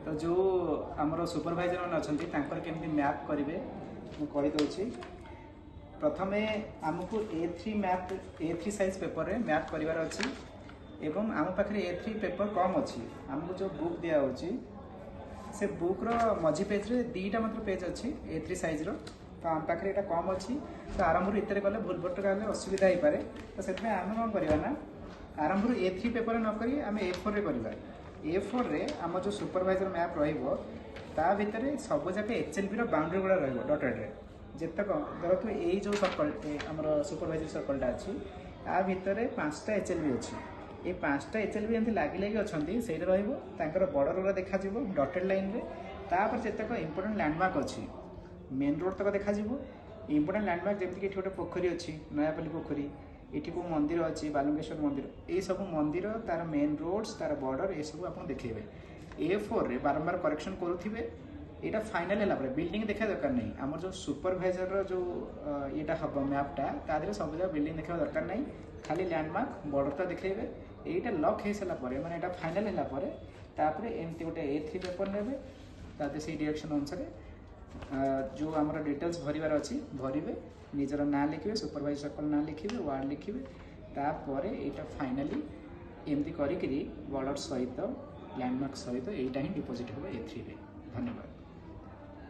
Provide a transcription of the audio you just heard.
तो जो आमर सुपरभाइजर मैंने अच्छा केमती मैप करेंगे मुझे प्रथम आमको A3 साइज पेपर रे मैप करार अच्छी एवं आम पाखे A3 पेपर कम अच्छी आमको जो बुक दिया से बुक मझी पेज रे दीटा मात्र पेज अच्छी A3 साइज रो तो आम पाखे यहाँ कम अच्छी तो आरंभ इतने कले भूल भटका असुविधा हो पाए तो से आम कौन करवा ना आरंभ A3 पेपर नक आम A4 रे करवा A4 रे आम जो सुपरभाइजर मैप रा भितर सब जाक HLB बाउंड्री गुड़ा रटेड रे जितक धर तु यही जो सर्कल आम सुपरभाइजर सर्कलटा अच्छी आ भितर 5टा HLB अच्छी ये 5टा HLB एमती लगी लगी अच्छा से बॉर्डर देखा डटेड लाइन रे तापर जितक इंपोर्टेंट लैंडमार्क अच्छी मेन रोड तक देखा इंपोर्टेंट लैंडमार्क जमीक गोटे पोखरी अच्छी नयापल्ली पोखरी ये को मंदिर अच्छी बालुंगेश्वर मंदिर ये सब मंदिर तार मेन रोड्स तार बॉर्डर ये सब आप देखेबे A4 रे बारंबार करेक्शन करुवे यहाँ फाइनाल है बिल्डिंग देखा दरकार नहीं आम जो सुपरभाइजर जो ये हम मैपटा तादेह सब जगह बिल्डिंग देखा दरकार नहीं खाली लैंडमार्क बॉर्डरटा देखेबे यहीटा लक हो सारापर मैंने यहाँ फाइनाल है एमती गोटे A3 पेपर ने तादे से डायरेक्शन अनुसार जो आम डिटेल्स भरबार अच्छी भरवे निजर ना लिखे सुपरभाइजर सर्कल ना लिखे वार्ड लिखे तापर यहाँ फाइनाली एमती करी बॉर्डर सहित लैंडमार्क सहित यहीटा ही डिपोजिट हो A3 रे। धन्यवाद।